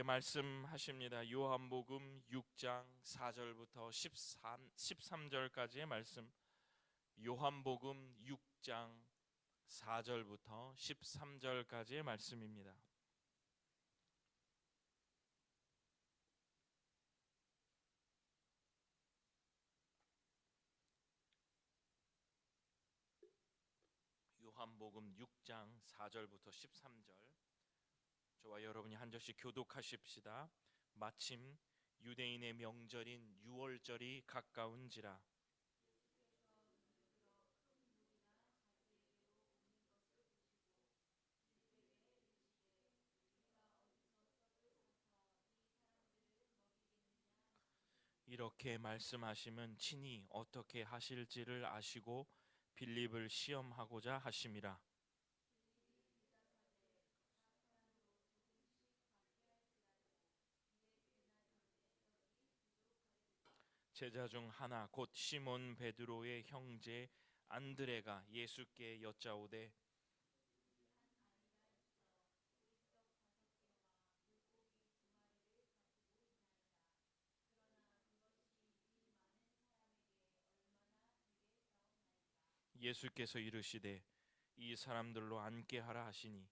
말씀하십니다. 요한복음 6장 4절부터 13절까지의 말씀. 요한복음 6장 4절부터 13절까지의 말씀입니다. 요한복음 6장 4절부터 13절. 저와 여러분이 한 절씩 교독하십시다. 마침 유대인의 명절인 유월절이 가까운지라. 이렇게 말씀하시면 친히 어떻게 하실지를 아시고 빌립을 시험하고자 하심이라. 제자 중 하나 곧 시몬 베드로의 형제 안드레가 예수께 여짜오되 예수께서 이르시되 이 사람들로 앉게 하라 하시니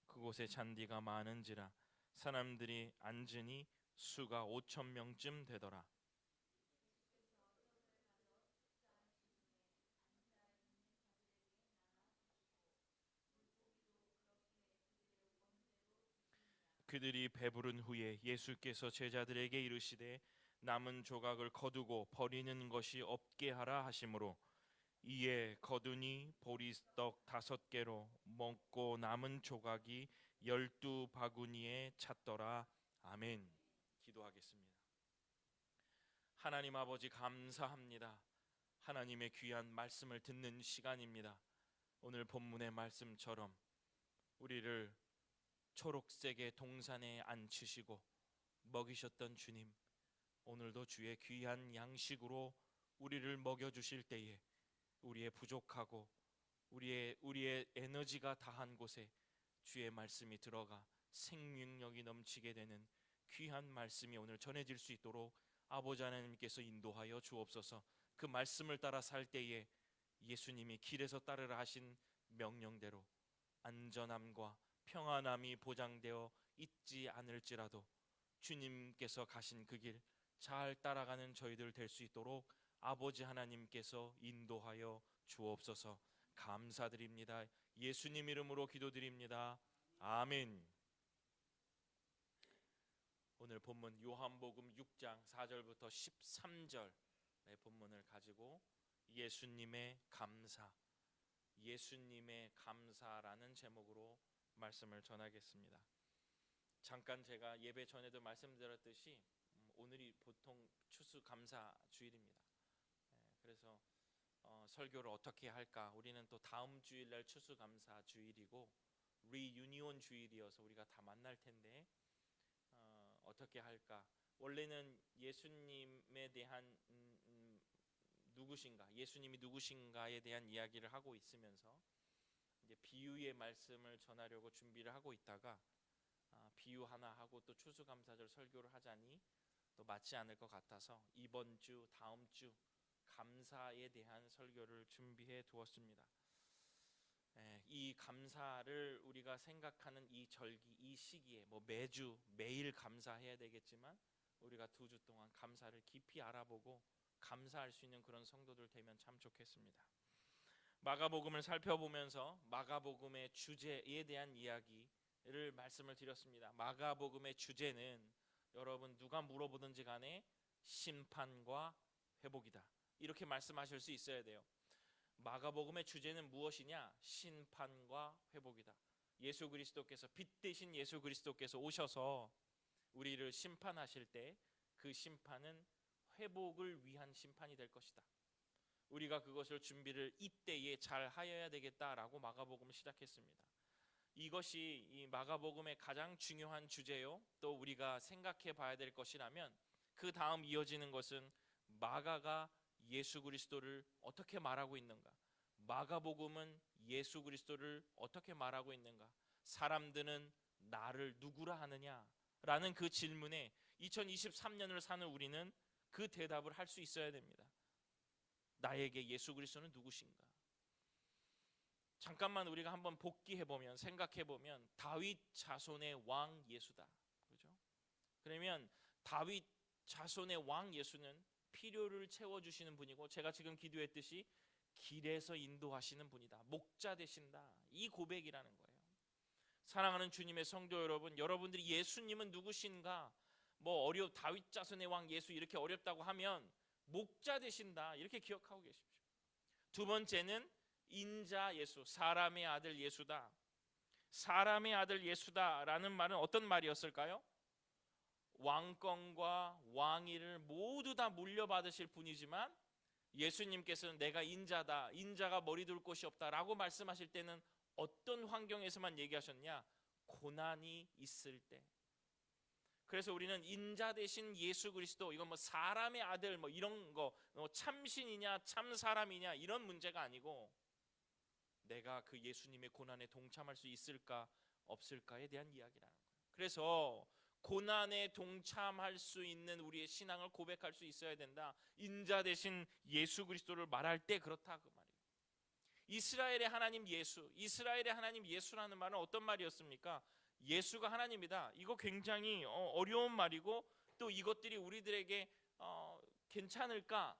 그곳에 잔디가 많은지라 사람들이 앉으니 수가 5천 명쯤 되더라. 그들이 배부른 후에 예수께서 제자들에게 이르시되 남은 조각을 거두고 버리는 것이 없게 하라 하시므로 이에 거두니 보리떡 5개로 먹고 남은 조각이 12바구니에 찼더라. 아멘. 기도하겠습니다. 하나님 아버지 감사합니다. 하나님의 귀한 말씀을 듣는 시간입니다. 오늘 본문의 말씀처럼 우리를 초록색의 동산에 앉히시고 먹이셨던 주님, 오늘도 주의 귀한 양식으로 우리를 먹여주실 때에 우리의 부족하고 우리의 에너지가 다한 곳에 주의 말씀이 들어가 생명력이 넘치게 되는 귀한 말씀이 오늘 전해질 수 있도록 아버지 하나님께서 인도하여 주옵소서. 그 말씀을 따라 살 때에 예수님이 길에서 따르라 하신 명령대로 안전함과 평안함이 보장되어 있지 않을지라도 주님께서 가신 그 길 잘 따라가는 저희들 될 수 있도록 아버지 하나님께서 인도하여 주옵소서. 감사드립니다. 예수님 이름으로 기도드립니다. 아멘. 오늘 본문 요한복음 6장 4절부터 13절의 본문을 가지고 예수님의 감사라는 제목으로 말씀을 전하겠습니다. 잠깐 제가 예배 전에도 말씀드렸듯이 오늘이 보통 추수감사 주일입니다. 그래서 설교를 어떻게 할까? 우리는 또 다음 주일날 추수감사 주일이고 리유니온 주일이어서 우리가 다 만날 텐데 어떻게 할까? 원래는 예수님에 대한 누구신가, 예수님이 누구신가에 대한 이야기를 하고 있으면서 이제 비유의 말씀을 전하려고 준비를 하고 있다가 비유 하나 하고 또 추수감사절 설교를 하자니 또 맞지 않을 것 같아서 이번 주, 다음 주 감사에 대한 설교를 준비해 두었습니다. 이 감사를 우리가 생각하는 이 절기, 이 시기에 매주 매일 감사해야 되겠지만 우리가 2주 동안 감사를 깊이 알아보고 감사할 수 있는 그런 성도들 되면 참 좋겠습니다. 마가복음을 살펴보면서 마가복음의 주제에 대한 이야기를 말씀을 드렸습니다. 마가복음의 주제는 여러분 누가 물어보든지 간에 심판과 회복이다, 이렇게 말씀하실 수 있어야 돼요. 마가복음의 주제는 무엇이냐? 심판과 회복이다. 예수 그리스도께서, 빛 대신 예수 그리스도께서 오셔서 우리를 심판하실 때 그 심판은 회복을 위한 심판이 될 것이다. 우리가 그것을 준비를 이때에 잘 하여야 되겠다라고 마가복음을 시작했습니다. 이것이 이 마가복음의 가장 중요한 주제요, 또 우리가 생각해 봐야 될 것이라면 그 다음 이어지는 것은 마가가 예수 그리스도를 어떻게 말하고 있는가, 마가복음은 예수 그리스도를 어떻게 말하고 있는가, 사람들은 나를 누구라 하느냐, 라는 그 질문에 2023년을 사는 우리는 그 대답을 할 수 있어야 됩니다. 나에게 예수 그리스도는 누구신가? 잠깐만 우리가 한번 복기해보면, 생각해보면 다윗 자손의 왕 예수다, 그렇죠? 그러면 다윗 자손의 왕 예수는 필요를 채워주시는 분이고, 제가 지금 기도했듯이 길에서 인도하시는 분이다, 목자 되신다, 이 고백이라는 거예요. 사랑하는 주님의 성도 여러분, 여러분들이 예수님은 누구신가, 다윗 자손의 왕 예수 이렇게 어렵다고 하면 목자 되신다, 이렇게 기억하고 계십시오. 두 번째는 인자 예수, 사람의 아들 예수다. 사람의 아들 예수다라는 말은 어떤 말이었을까요? 왕권과 왕위를 모두 다 물려받으실 분이지만 예수님께서는 내가 인자다, 인자가 머리 둘 곳이 없다라고 말씀하실 때는 어떤 환경에서만 얘기하셨냐? 고난이 있을 때. 그래서 우리는 인자 대신 예수 그리스도, 이건 사람의 아들 이런 거, 참신이냐 참 사람이냐 이런 문제가 아니고, 내가 그 예수님의 고난에 동참할 수 있을까 없을까에 대한 이야기라는 거예요. 그래서 고난에 동참할 수 있는 우리의 신앙을 고백할 수 있어야 된다. 인자 대신 예수 그리스도를 말할 때 그렇다, 그 말이에요. 이스라엘의 하나님 예수, 이스라엘의 하나님 예수라는 말은 어떤 말이었습니까? 예수가 하나님이다. 이거 굉장히 어려운 말이고, 또 이것들이 우리들에게 괜찮을까?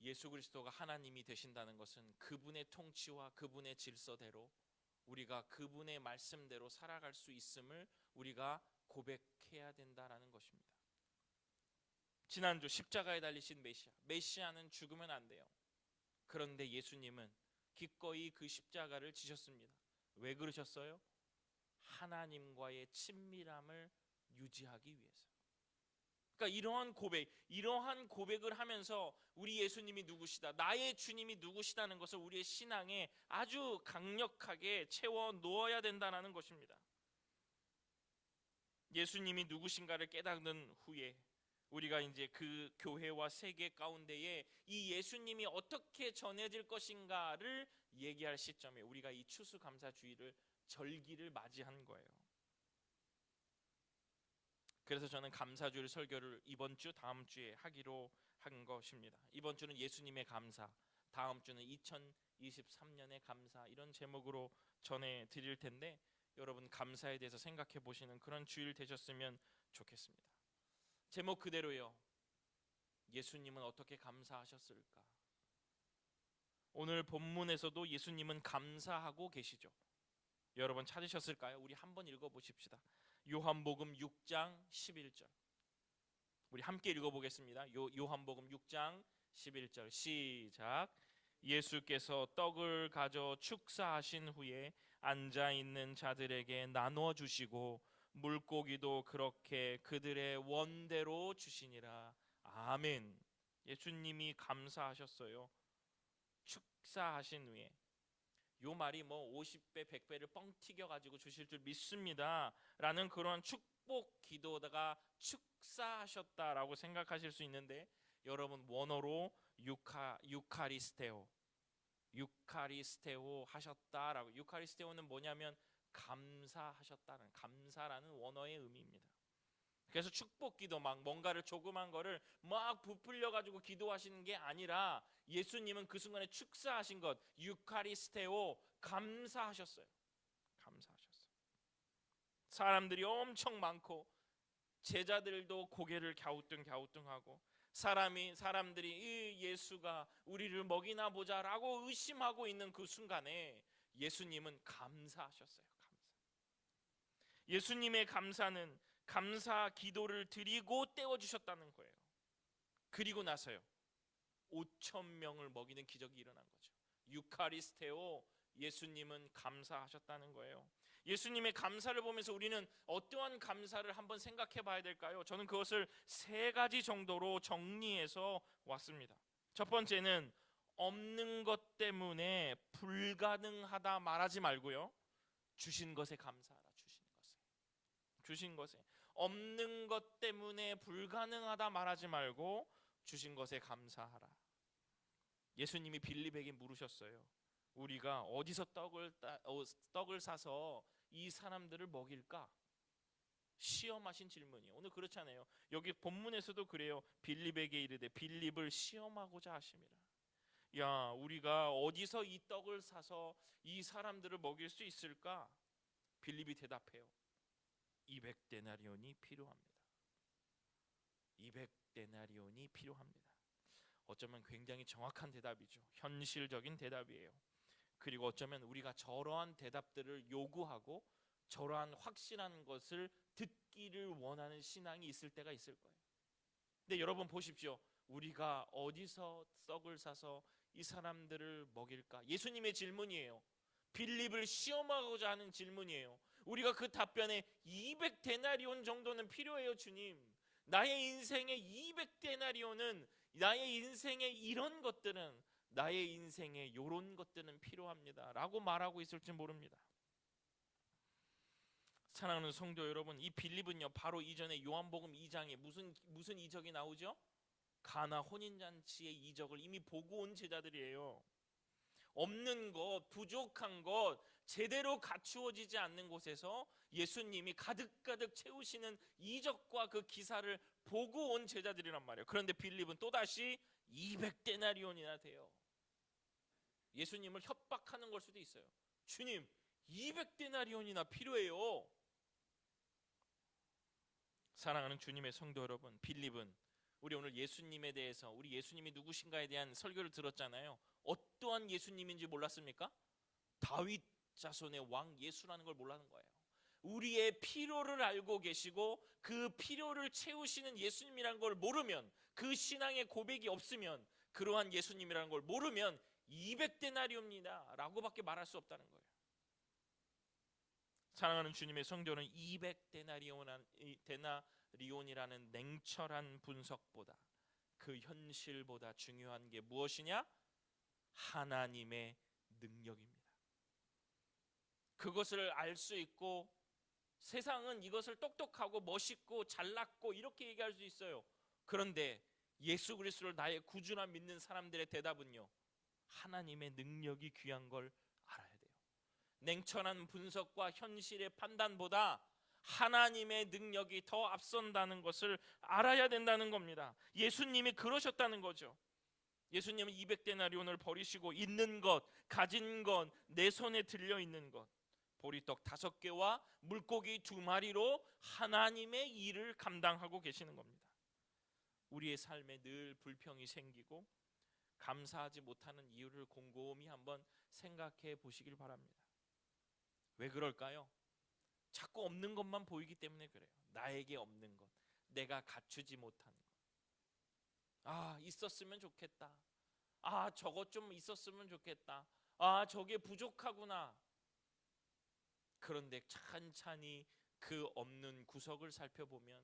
예수 그리스도가 하나님이 되신다는 것은 그분의 통치와 그분의 질서대로 우리가 그분의 말씀대로 살아갈 수 있음을 우리가 고백해야 된다라는 것입니다. 지난주 십자가에 달리신 메시아는 죽으면 안 돼요. 그런데 예수님은 기꺼이 그 십자가를 지셨습니다. 왜 그러셨어요? 하나님과의 친밀함을 유지하기 위해서. 그러니까 이러한 고백을 하면서 우리 예수님이 누구시다, 나의 주님이 누구시다는 것을 우리의 신앙에 아주 강력하게 채워 놓아야 된다는 것입니다. 예수님이 누구신가를 깨닫는 후에 우리가 이제 그 교회와 세계 가운데에 이 예수님이 어떻게 전해질 것인가를 얘기할 시점에 우리가 이 추수감사주의를, 절기를 맞이한 거예요. 그래서 저는 감사주일 설교를 이번 주, 다음 주에 하기로 한 것입니다. 이번 주는 예수님의 감사, 다음 주는 2023년의 감사, 이런 제목으로 전해드릴 텐데 여러분 감사에 대해서 생각해 보시는 그런 주일 되셨으면 좋겠습니다. 제목 그대로요. 예수님은 어떻게 감사하셨을까? 오늘 본문에서도 예수님은 감사하고 계시죠. 여러분 찾으셨을까요? 우리 한번 읽어보십시다. 요한복음 6장 11절. 우리 함께 읽어보겠습니다. 요한복음 6장 11절 시작. 예수께서 떡을 가져 축사하신 후에 앉아있는 자들에게 나눠 주시고 물고기도 그렇게 그들의 원대로 주시니라. 아멘. 예수님이 감사하셨어요. 축사하신 후에. 요 말이 50배 100배를 뻥 튀겨가지고 주실 줄 믿습니다 라는 그런 축복 기도다가 축사하셨다라고 생각하실 수 있는데, 여러분 원어로 유카리스테오 하셨다라고. 유카리스테오는 뭐냐면 감사하셨다는, 감사라는 원어의 의미입니다. 그래서 축복 기도, 뭔가를 조그만 거를 부풀려 가지고 기도하시는 게 아니라 예수님은 그 순간에 축사하신 것, 유카리스테오, 감사하셨어요. 감사하셨어요. 사람들이 엄청 많고 제자들도 고개를 갸우뚱하고 사람들이 이 예수가 우리를 먹이나 보자라고 의심하고 있는 그 순간에 예수님은 감사하셨어요. 예수님의 감사는 감사 기도를 드리고 떼어주셨다는 거예요. 그리고 나서요 5,000명을 먹이는 기적이 일어난 거죠. 유카리스테오, 예수님은 감사하셨다는 거예요. 예수님의 감사를 보면서 우리는 어떠한 감사를 한번 생각해 봐야 될까요? 저는 그것을 3가지 정도로 정리해서 왔습니다. 첫 번째는 없는 것 때문에 불가능하다 말하지 말고요, 주신 것에 감사하라. 주신 것에. 없는 것 때문에 불가능하다 말하지 말고 주신 것에 감사하라. 예수님이 빌립에게 물으셨어요. 우리가 어디서 떡을 사서 이 사람들을 먹일까? 시험하신 질문이에요. 오늘 그렇잖아요. 여기 본문에서도 그래요. 빌립에게 이르되 빌립을 시험하고자 하심이라. 야, 우리가 어디서 이 떡을 사서 이 사람들을 먹일 수 있을까? 빌립이 대답해요. 200데나리온이 필요합니다. 200데나리온이 필요합니다. 어쩌면 굉장히 정확한 대답이죠. 현실적인 대답이에요. 그리고 어쩌면 우리가 저러한 대답들을 요구하고 저러한 확실한 것을 듣기를 원하는 신앙이 있을 때가 있을 거예요. 근데 여러분 보십시오. 우리가 어디서 떡을 사서 이 사람들을 먹일까? 예수님의 질문이에요. 빌립을 시험하고자 하는 질문이에요. 우리가 그 답변에 200데나리온 정도는 필요해요, 주님. 나의 인생의 200데나리온은, 나의 인생의 이런 것들은, 나의 인생의 요런 것들은 필요합니다 라고 말하고 있을지 모릅니다. 사랑하는 성도 여러분, 이 빌립은요 바로 이전에 요한복음 2장에 무슨 이적이 나오죠? 가나 혼인잔치의 이적을 이미 보고 온 제자들이에요. 없는 것, 부족한 것, 제대로 갖추어지지 않는 곳에서 예수님이 가득가득 채우시는 이적과 그 기사를 보고 온 제자들이란 말이에요. 그런데 빌립은 또다시 200데나리온이나 돼요. 예수님을 협박하는 걸 수도 있어요. 주님, 200데나리온이나 필요해요. 사랑하는 주님의 성도 여러분, 빌립은 우리 오늘 예수님에 대해서, 우리 예수님이 누구신가에 대한 설교를 들었잖아요. 어떠한 예수님인지 몰랐습니까? 다윗 자손의 왕 예수라는 걸 몰라는 거예요. 우리의 필요를 알고 계시고 그 필요를 채우시는 예수님이라는 걸 모르면, 그 신앙의 고백이 없으면, 그러한 예수님이라는 걸 모르면 200데나리온이다 라고밖에 말할 수 없다는 거예요. 사랑하는 주님의 성도는 200데나리온이라는 냉철한 분석보다, 그 현실보다 중요한 게 무엇이냐? 하나님의 능력입니다. 그것을 알 수 있고, 세상은 이것을 똑똑하고 멋있고 잘났고 이렇게 얘기할 수 있어요. 그런데 예수 그리스도를 나의 구주라 믿는 사람들의 대답은요, 하나님의 능력이 귀한 걸 알아야 돼요. 냉철한 분석과 현실의 판단보다 하나님의 능력이 더 앞선다는 것을 알아야 된다는 겁니다. 예수님이 그러셨다는 거죠. 예수님은 200데나리온을 버리시고 있는 것, 가진 것, 내 손에 들려 있는 것, 보리떡 5개와 물고기 2마리로 하나님의 일을 감당하고 계시는 겁니다. 우리의 삶에 늘 불평이 생기고 감사하지 못하는 이유를 곰곰이 한번 생각해 보시길 바랍니다. 왜 그럴까요? 자꾸 없는 것만 보이기 때문에 그래요. 나에게 없는 것, 내가 갖추지 못한 것. 아, 있었으면 좋겠다. 아, 저것 좀 있었으면 좋겠다. 아, 저게 부족하구나. 그런데 찬찬히 그 없는 구석을 살펴보면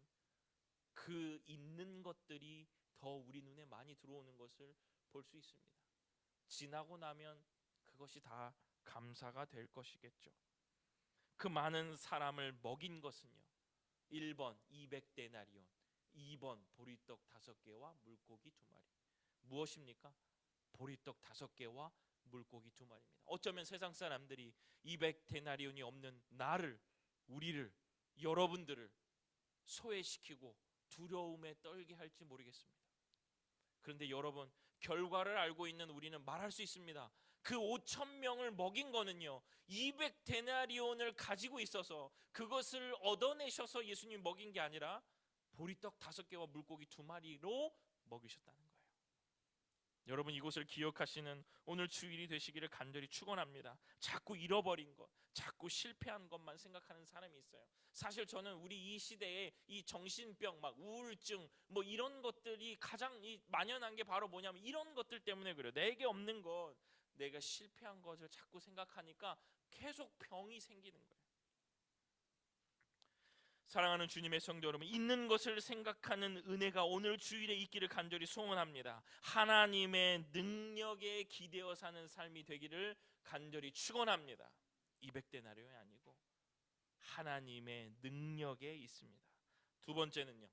그 있는 것들이 더 우리 눈에 많이 들어오는 것을 볼 수 있습니다. 지나고 나면 그것이 다 감사가 될 것이겠죠. 그 많은 사람을 먹인 것은요, 1번 200데나리온, 2번 보리떡 5개와 물고기 2마리. 무엇입니까? 보리떡 5개와 물고기 2마리입니다. 어쩌면 세상 사람들이 200데나리온이 없는 나를, 우리를, 여러분들을 소외시키고 두려움에 떨게 할지 모르겠습니다. 그런데 여러분, 결과를 알고 있는 우리는 말할 수 있습니다. 그 5,000명을 먹인 거는요, 200데나리온을 가지고 있어서 그것을 얻어내셔서 예수님 먹인 게 아니라 보리떡 5개와 물고기 2마리로 먹이셨다는 거예요. 여러분, 이곳을 기억하시는 오늘 주일이 되시기를 간절히 축원합니다. 자꾸 잃어버린 것, 자꾸 실패한 것만 생각하는 사람이 있어요. 사실 저는 우리 이 시대에 이 정신병, 막 우울증, 뭐 이런 것들이 가장 만연한 게 바로 뭐냐면 이런 것들 때문에 그래요. 내게 없는 것, 내가 실패한 것을 자꾸 생각하니까 계속 병이 생기는 거예요. 사랑하는 주님의 성도 여러분, 있는 것을 생각하는 은혜가 오늘 주일에 있기를 간절히 소원합니다. 하나님의 능력에 기대어 사는 삶이 되기를 간절히 축원합니다. 200데나리온이 아니고 하나님의 능력에 있습니다. 두 번째는요,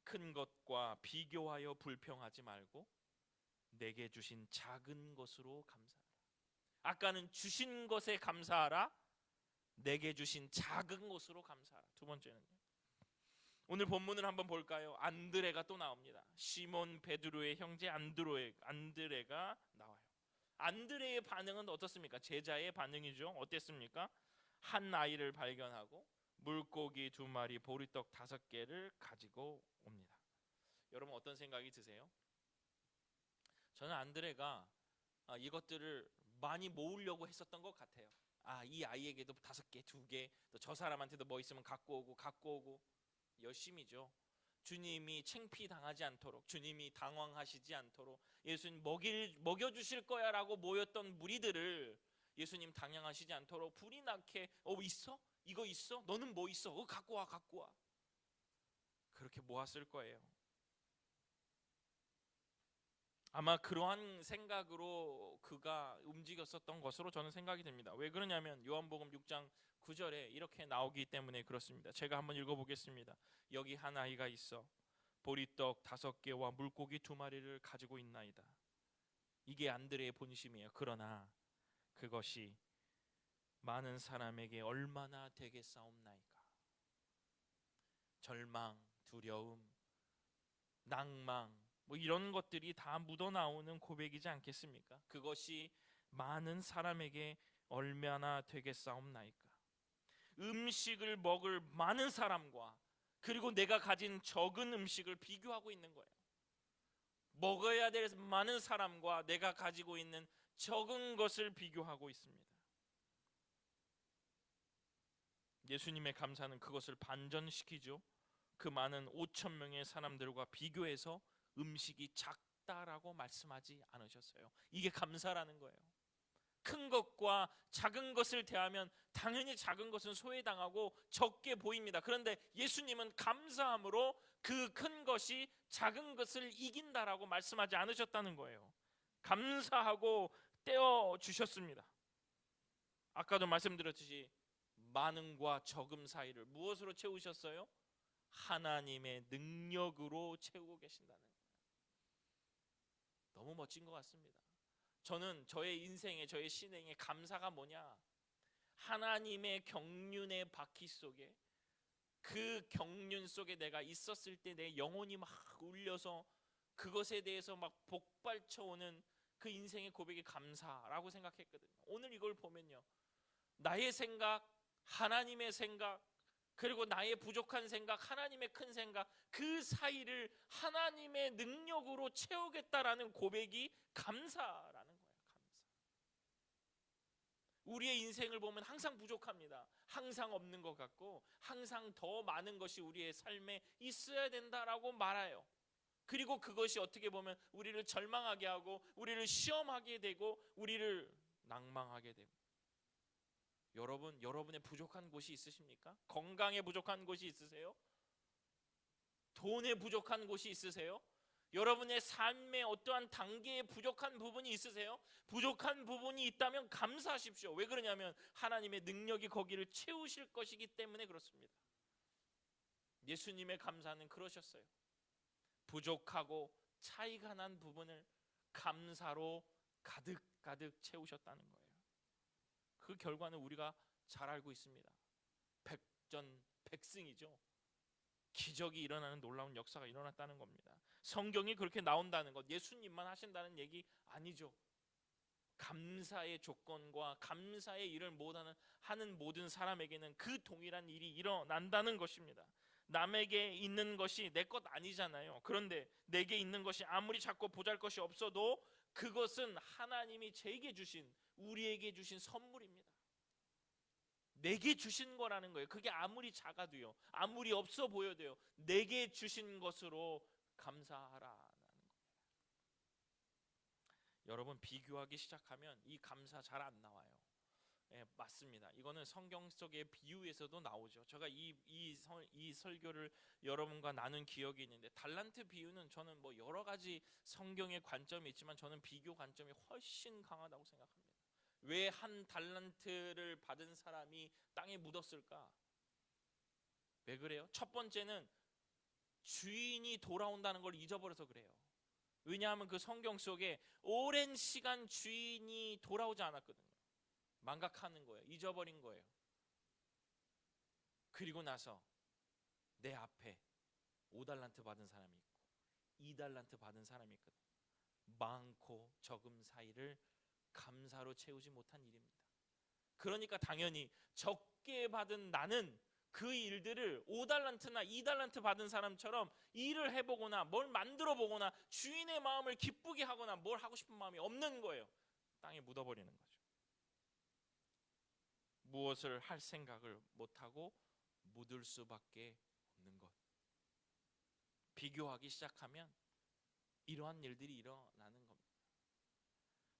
큰 것과 비교하여 불평하지 말고 내게 주신 작은 것으로 감사하라. 아까는 주신 것에 감사하라, 내게 주신 작은 것으로 감사하라. 두 번째는요, 오늘 본문을 한번 볼까요? 안드레가 또 나옵니다. 시몬 베드로의 형제 안드레가 나와요. 안드레의 반응은 어떻습니까? 제자의 반응이죠. 어땠습니까? 한 아이를 발견하고 물고기 2마리, 보리떡 5개를 가지고 옵니다. 여러분 어떤 생각이 드세요? 저는 안드레가 이것들을 많이 모으려고 했었던 것 같아요. 이 아이에게도 5개, 2개, 또 저 사람한테도 뭐 있으면 갖고 오고 열심히죠. 주님이 창피당하지 않도록, 주님이 당황하시지 않도록 예수님 먹여주실 거야 라고 모였던 무리들을 예수님 당황하시지 않도록 불이 나게 있어? 이거 있어? 너는 뭐 있어? 갖고 와. 그렇게 모았을 거예요. 아마 그러한 생각으로 그가 움직였었던 것으로 저는 생각이 됩니다. 왜 그러냐면 요한복음 6장 9절에 이렇게 나오기 때문에 그렇습니다. 제가 한번 읽어보겠습니다. 여기 한 아이가 있어 보리떡 5개와 물고기 2마리를 가지고 있나이다. 이게 안드레의 본심이에요. 그러나 그것이 많은 사람에게 얼마나 되겠사옵나이까. 절망, 두려움, 낭망, 이런 것들이 다 묻어나오는 고백이지 않겠습니까? 그것이 많은 사람에게 얼마나 되겠사옵나이까. 음식을 먹을 많은 사람과 그리고 내가 가진 적은 음식을 비교하고 있는 거예요. 먹어야 될 많은 사람과 내가 가지고 있는 적은 것을 비교하고 있습니다. 예수님의 감사는 그것을 반전시키죠. 그 많은 5,000명의 사람들과 비교해서 음식이 작다라고 말씀하지 않으셨어요. 이게 감사라는 거예요. 큰 것과 작은 것을 대하면 당연히 작은 것은 소외당하고 적게 보입니다. 그런데 예수님은 감사함으로 그 큰 것이 작은 것을 이긴다라고 말씀하지 않으셨다는 거예요. 감사하고 떼어 주셨습니다. 아까도 말씀드렸듯이 많음과 적음 사이를 무엇으로 채우셨어요? 하나님의 능력으로 채우고 계신다는 거예요. 너무 멋진 것 같습니다. 저는 저의 인생에, 저의 신행에 감사가 뭐냐? 하나님의 경륜의 바퀴 속에, 그 경륜 속에 내가 있었을 때 내 영혼이 막 울려서 그것에 대해서 막 복발쳐오는 그 인생의 고백이 감사라고 생각했거든요. 오늘 이걸 보면요, 나의 생각, 하나님의 생각, 그리고 나의 부족한 생각, 하나님의 큰 생각, 그 사이를 하나님의 능력으로 채우겠다라는 고백이 감사라는 거예요. 감사. 우리의 인생을 보면 항상 부족합니다. 항상 없는 것 같고 항상 더 많은 것이 우리의 삶에 있어야 된다라고 말해요. 그리고 그것이 어떻게 보면 우리를 절망하게 하고 우리를 시험하게 되고 우리를 낭망하게 되고. 여러분의 부족한 곳이 있으십니까? 건강에 부족한 곳이 있으세요? 돈에 부족한 곳이 있으세요? 여러분의 삶의 어떠한 단계에 부족한 부분이 있으세요? 부족한 부분이 있다면 감사하십시오. 왜 그러냐면 하나님의 능력이 거기를 채우실 것이기 때문에 그렇습니다. 예수님의 감사는 그러셨어요. 부족하고 차이가 난 부분을 감사로 가득 채우셨다는 거예요. 그 결과는 우리가 잘 알고 있습니다. 백전백승이죠. 기적이 일어나는 놀라운 역사가 일어났다는 겁니다. 성경이 그렇게 나온다는 것, 예수님만 하신다는 얘기 아니죠. 감사의 조건과 감사의 일을 하는 모든 사람에게는 그 동일한 일이 일어난다는 것입니다. 남에게 있는 것이 내 것 아니잖아요. 그런데 내게 있는 것이 아무리 작고 보잘것이 없어도 그것은 하나님이 우리에게 주신 선물입니다. 내게 주신 거라는 거예요. 그게 아무리 작아도요, 아무리 없어 보여도요, 내게 주신 것으로 감사하라는 겁니다. 여러분, 비교하기 시작하면 이 감사 잘 안 나와요. 맞습니다. 이거는 성경 속의 비유에서도 나오죠. 제가 이 설교를 여러분과 나눈 기억이 있는데, 달란트 비유는 저는 여러 가지 성경의 관점이 있지만 저는 비교 관점이 훨씬 강하다고 생각합니다. 왜 한 달란트를 받은 사람이 땅에 묻었을까? 왜 그래요? 첫 번째는 주인이 돌아온다는 걸 잊어버려서 그래요. 왜냐하면 그 성경 속에 오랜 시간 주인이 돌아오지 않았거든요. 망각하는 거예요. 잊어버린 거예요. 그리고 나서 내 앞에 5달란트 받은 사람이 있고 2달란트 받은 사람이 있거든. 많고 적음 사이를 감사로 채우지 못한 일입니다. 그러니까 당연히 적게 받은 나는 그 일들을 5달란트나 2달란트 받은 사람처럼 일을 해보거나 뭘 만들어 보거나 주인의 마음을 기쁘게 하거나 뭘 하고 싶은 마음이 없는 거예요. 땅에 묻어버리는 거죠. 무엇을 할 생각을 못하고 묻을 수밖에 없는 것. 비교하기 시작하면 이러한 일들이 일어나는 겁니다.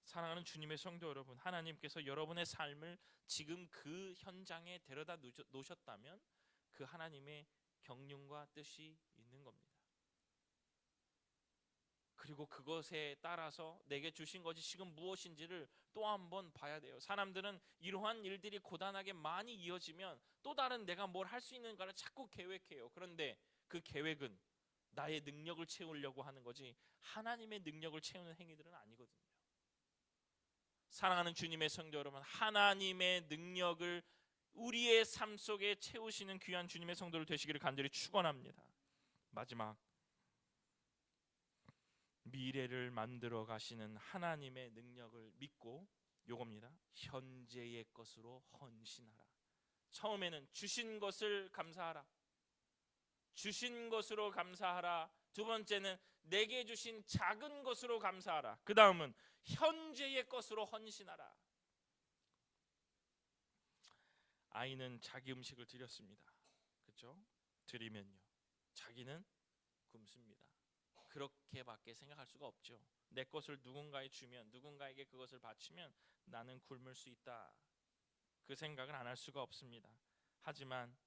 사랑하는 주님의 성도 여러분, 하나님께서 여러분의 삶을 지금 그 현장에 데려다 놓으셨다면 그 하나님의 경륜과 뜻이 있는 겁니다. 그리고 그것에 따라서 내게 주신 것이 지금 무엇인지를 또 한번 봐야 돼요. 사람들은 이러한 일들이 고단하게 많이 이어지면 또 다른 내가 뭘 할 수 있는가를 자꾸 계획해요. 그런데 그 계획은 나의 능력을 채우려고 하는 거지 하나님의 능력을 채우는 행위들은 아니거든요. 사랑하는 주님의 성도 여러분, 하나님의 능력을 우리의 삶 속에 채우시는 귀한 주님의 성도들 되시기를 간절히 축원합니다. 마지막, 미래를 만들어 가시는 하나님의 능력을 믿고 요겁니다. 현재의 것으로 헌신하라. 처음에는 주신 것을 감사하라. 주신 것으로 감사하라. 두 번째는 내게 주신 작은 것으로 감사하라. 그 다음은 현재의 것으로 헌신하라. 아이는 자기 음식을 드렸습니다. 그렇죠? 드리면요, 자기는 굶습니다. 그렇게밖에 생각할 수가 없죠. 내 것을 누군가에 주면, 누군가에게 그것을 바치면 나는 굶을 수 있다. 그 생각은 안 할 수가 없습니다. 하지만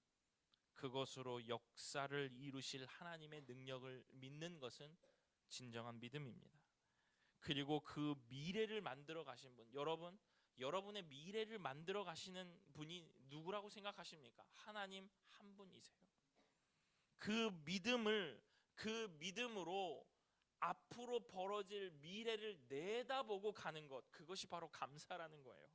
그것으로 역사를 이루실 하나님의 능력을 믿는 것은 진정한 믿음입니다. 그리고 그 미래를 만들어 가신 분, 여러분의 미래를 만들어 가시는 분이 누구라고 생각하십니까? 하나님 한 분이세요. 그 믿음으로 앞으로 벌어질 미래를 내다보고 가는 것, 그것이 바로 감사라는 거예요.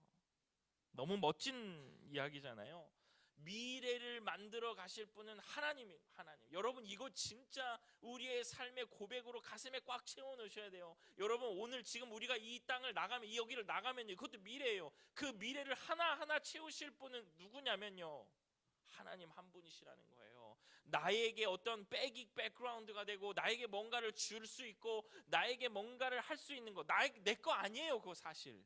너무 멋진 이야기잖아요. 미래를 만들어 가실 분은 하나님이에요. 하나님. 여러분, 이거 진짜 우리의 삶의 고백으로 가슴에 꽉 채워 넣으셔야 돼요. 여러분, 오늘 지금 우리가 이 땅을 나가면, 이 여기를 나가면 그것도 미래예요. 그 미래를 하나하나 채우실 분은 누구냐면요, 하나님 한 분이시라는 거예요. 나에게 어떤 백그라운드가 되고 나에게 뭔가를 줄 수 있고 나에게 뭔가를 할 수 있는 거, 내 거 아니에요, 그거 사실.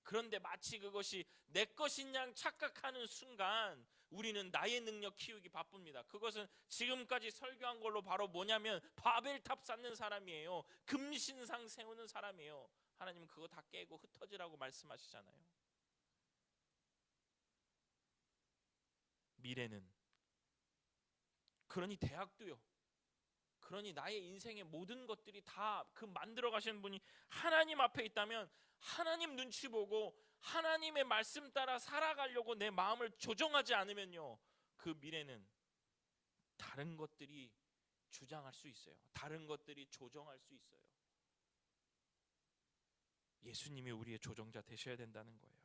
그런데 마치 그것이 내 것인 양 착각하는 순간 우리는 나의 능력 키우기 바쁩니다. 그것은 지금까지 설교한 걸로 바로 뭐냐면 바벨탑 쌓는 사람이에요. 금신상 세우는 사람이에요. 하나님은 그거 다 깨고 흩어지라고 말씀하시잖아요. 미래는, 그러니 대학도요, 그러니 나의 인생의 모든 것들이 다 그 만들어 가시는 분이 하나님 앞에 있다면 하나님 눈치 보고 하나님의 말씀 따라 살아가려고 내 마음을 조정하지 않으면요, 그 미래는 다른 것들이 주장할 수 있어요. 다른 것들이 조정할 수 있어요. 예수님이 우리의 조정자 되셔야 된다는 거예요.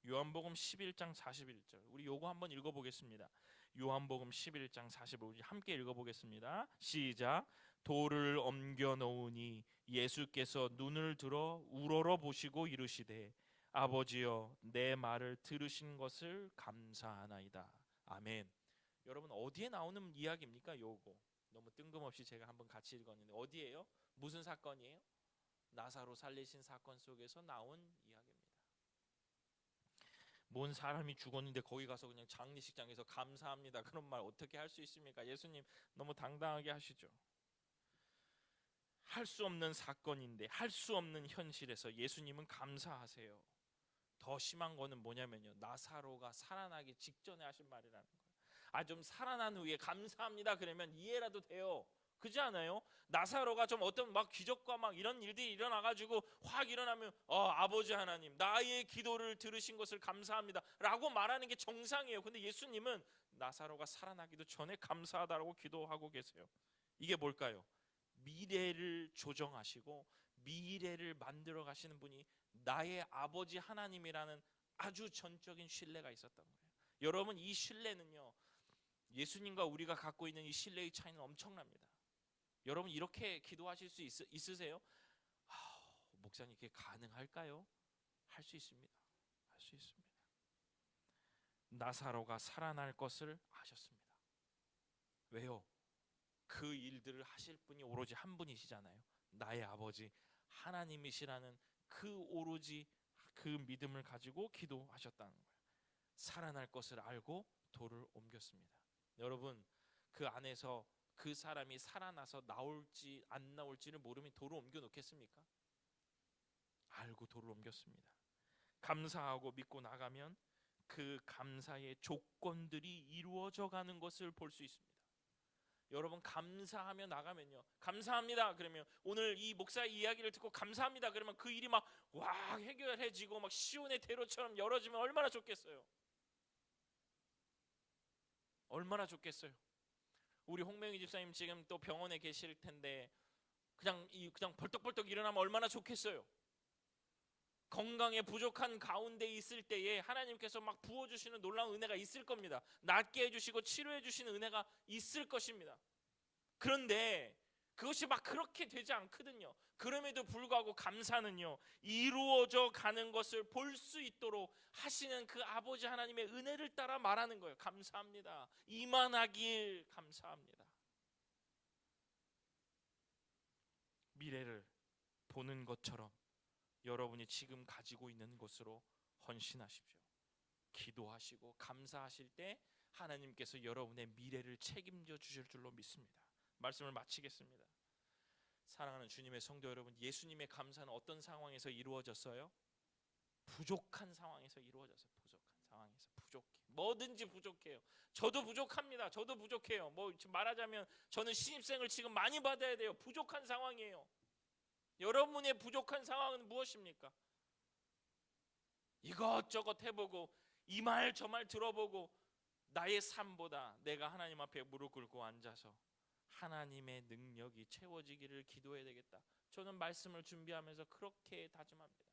요한복음 11장 41절, 우리 요거 한번 읽어보겠습니다. 요한복음 11장 45절 함께 읽어보겠습니다. 시작. 돌을 옮겨 놓으니 예수께서 눈을 들어 우러러 보시고 이르시되 아버지여, 내 말을 들으신 것을 감사하나이다. 아멘. 여러분, 어디에 나오는 이야기입니까? 요거 너무 뜬금없이 제가 한번 같이 읽었는데 어디예요? 무슨 사건이에요? 나사로 살리신 사건 속에서 나온 이야기입니다. 뭔 사람이 죽었는데 거기 가서 그냥 장례식장에서 감사합니다, 그런 말 어떻게 할 수 있습니까? 예수님 너무 당당하게 하시죠. 할 수 없는 사건인데, 할 수 없는 현실에서 예수님은 감사하세요. 더 심한 거는 뭐냐면요, 나사로가 살아나기 직전에 하신 말이라는 거예요. 좀 살아난 후에 감사합니다 그러면 이해라도 돼요. 그렇지 않아요? 나사로가 좀 어떤 막 기적과 막 이런 일들이 일어나가지고 확 일어나면 아버지 하나님, 나의 기도를 들으신 것을 감사합니다 라고 말하는 게 정상이에요. 근데 예수님은 나사로가 살아나기도 전에 감사하다라고 기도하고 계세요. 이게 뭘까요? 미래를 조정하시고 미래를 만들어 가시는 분이 나의 아버지 하나님이라는 아주 전적인 신뢰가 있었던 거예요. 여러분, 이 신뢰는요, 예수님과 우리가 갖고 있는 이 신뢰의 차이는 엄청납니다. 여러분 이렇게 기도하실 수 있으세요? 목사님 이게 가능할까요? 할 수 있습니다. 할 수 있습니다. 나사로가 살아날 것을 아셨습니다. 왜요? 그 일들을 하실 분이 오로지 한 분이시잖아요. 나의 아버지 하나님이시라는 그 오로지 그 믿음을 가지고 기도하셨다는 거예요. 살아날 것을 알고 돌을 옮겼습니다. 여러분 그 안에서 그 사람이 살아나서 나올지 안 나올지를 모르면 돌을 옮겨 놓겠습니까? 알고 돌을 옮겼습니다. 감사하고 믿고 나가면 그 감사의 조건들이 이루어져 가는 것을 볼 수 있습니다. 여러분 감사하며 나가면요, 감사합니다 그러면 오늘 이 목사의 이야기를 듣고 감사합니다 그러면 그 일이 막 와 해결해지고 막 시온의 대로처럼 열어지면 얼마나 좋겠어요. 얼마나 좋겠어요. 우리 홍명희 집사님 지금 또 병원에 계실 텐데 그냥 벌떡벌떡 일어나면 얼마나 좋겠어요. 건강에 부족한 가운데 있을 때에 하나님께서 막 부어주시는 놀라운 은혜가 있을 겁니다. 낫게 해주시고 치료해 주시는 은혜가 있을 것입니다. 그런데 그것이 막 그렇게 되지 않거든요. 그럼에도 불구하고 감사는요, 이루어져 가는 것을 볼 수 있도록 하시는 그 아버지 하나님의 은혜를 따라 말하는 거예요. 감사합니다. 이만하길 감사합니다. 미래를 보는 것처럼 여러분이 지금 가지고 있는 것으로 헌신하십시오. 기도하시고 감사하실 때 하나님께서 여러분의 미래를 책임져 주실 줄로 믿습니다. 말씀을 마치겠습니다. 사랑하는 주님의 성도 여러분, 예수님의 감사는 어떤 상황에서 이루어졌어요? 부족한 상황에서 이루어졌어요. 부족한 상황에서 부족해. 뭐든지 부족해요. 저도 부족합니다. 저도 부족해요. 뭐 말하자면 저는 신입생을 지금 많이 받아야 돼요. 부족한 상황이에요. 여러분의 부족한 상황은 무엇입니까? 이것저것 해보고 이 말 저 말 들어보고 나의 삶보다 내가 하나님 앞에 무릎 꿇고 앉아서 하나님의 능력이 채워지기를 기도해야 되겠다. 저는 말씀을 준비하면서 그렇게 다짐합니다.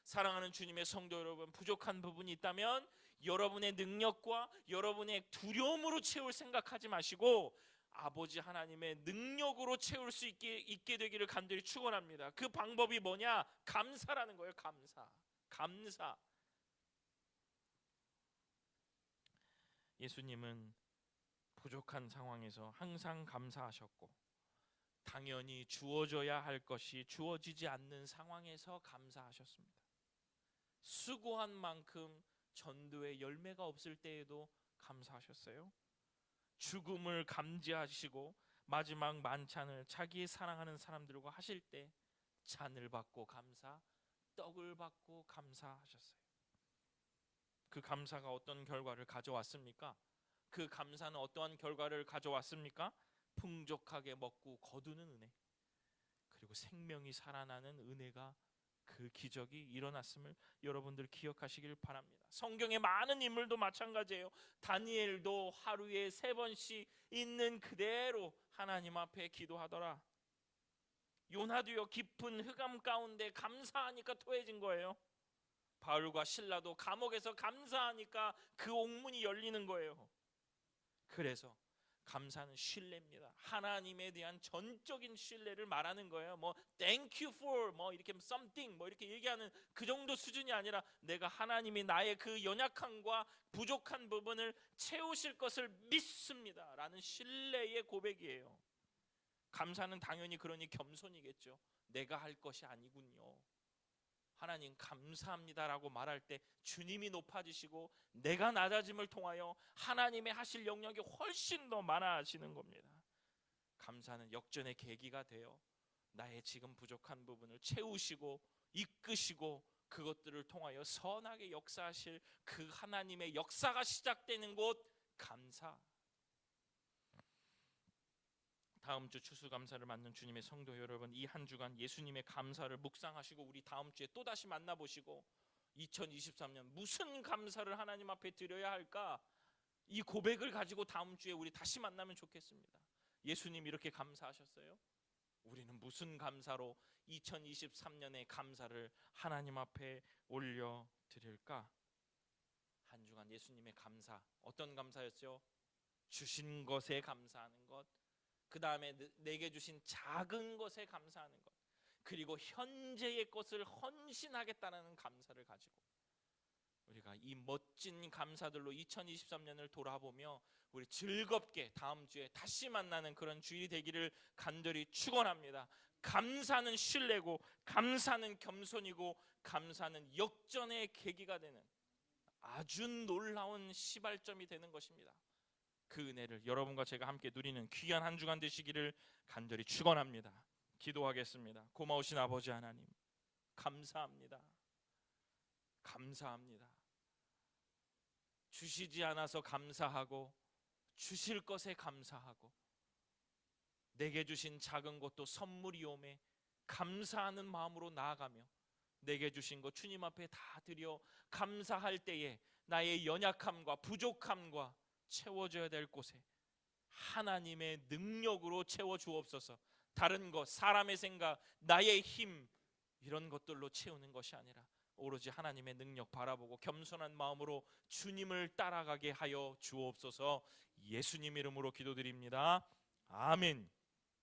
사랑하는 주님의 성도 여러분, 부족한 부분이 있다면 여러분의 능력과 여러분의 두려움으로 채울 생각하지 마시고 아버지 하나님의 능력으로 채울 수 있게 되기를 간절히 축원합니다. 그 방법이 뭐냐? 감사라는 거예요. 감사. 예수님은 부족한 상황에서 항상 감사하셨고 당연히 주어져야 할 것이 주어지지 않는 상황에서 감사하셨습니다. 수고한 만큼 전도의 열매가 없을 때에도 감사하셨어요. 죽음을 감지하시고 마지막 만찬을 자기 사랑하는 사람들과 하실 때 잔을 받고 감사, 떡을 받고 감사하셨어요. 그 감사가 어떤 결과를 가져왔습니까? 그 감사는 어떠한 결과를 가져왔습니까? 풍족하게 먹고 거두는 은혜, 그리고 생명이 살아나는 은혜가, 그 기적이 일어났음을 여러분들 기억하시길 바랍니다. 성경의 많은 인물도 마찬가지예요. 다니엘도 하루에 3번씩 있는 그대로 하나님 앞에 기도하더라. 요나도요, 깊은 흑암 가운데 감사하니까 토해진 거예요. 바울과 실라도 감옥에서 감사하니까 그 옥문이 열리는 거예요. 그래서 감사는 신뢰입니다. 하나님에 대한 전적인 신뢰를 말하는 거예요. 뭐 thank you for 뭐 이렇게 something 뭐 이렇게 얘기하는 그 정도 수준이 아니라 내가 하나님이 나의 그 연약함과 부족한 부분을 채우실 것을 믿습니다 라는 신뢰의 고백이에요. 감사는 당연히 그러니 겸손이겠죠. 내가 할 것이 아니군요. 하나님 감사합니다라고 말할 때 주님이 높아지시고 내가 낮아짐을 통하여 하나님의 하실 영역이 훨씬 더 많아지는 겁니다. 감사는 역전의 계기가 되어 나의 지금 부족한 부분을 채우시고 이끄시고 그것들을 통하여 선하게 역사하실 그 하나님의 역사가 시작되는 곳, 감사. 다음 주 추수감사를 맞는 주님의 성도 여러분, 이 한 주간 예수님의 감사를 묵상하시고 우리 다음 주에 또다시 만나보시고 2023년 무슨 감사를 하나님 앞에 드려야 할까? 이 고백을 가지고 다음 주에 우리 다시 만나면 좋겠습니다. 예수님 이렇게 감사하셨어요. 우리는 무슨 감사로 2023년의 감사를 하나님 앞에 올려드릴까? 한 주간 예수님의 감사, 어떤 감사였죠? 주신 것에 감사하는 것, 그 다음에 내게 주신 작은 것에 감사하는 것, 그리고 현재의 것을 헌신하겠다는 감사를 가지고 우리가 이 멋진 감사들로 2023년을 돌아보며 우리 즐겁게 다음 주에 다시 만나는 그런 주일이 되기를 간절히 축원합니다. 감사는 신뢰고, 감사는 겸손이고, 감사는 역전의 계기가 되는 아주 놀라운 시발점이 되는 것입니다. 그 은혜를 여러분과 제가 함께 누리는 귀한 한 주간 되시기를 간절히 축원합니다. 기도하겠습니다. 고마우신 아버지 하나님, 감사합니다. 감사합니다. 주시지 않아서 감사하고, 주실 것에 감사하고, 내게 주신 작은 것도 선물이오매 감사하는 마음으로 나아가며 내게 주신 것 주님 앞에 다 드려 감사할 때에 나의 연약함과 부족함과 채워져야 될 곳에 하나님의 능력으로 채워주옵소서. 다른 것, 사람의 생각, 나의 힘 이런 것들로 채우는 것이 아니라 오로지 하나님의 능력 바라보고 겸손한 마음으로 주님을 따라가게 하여 주옵소서. 예수님 이름으로 기도드립니다. 아멘.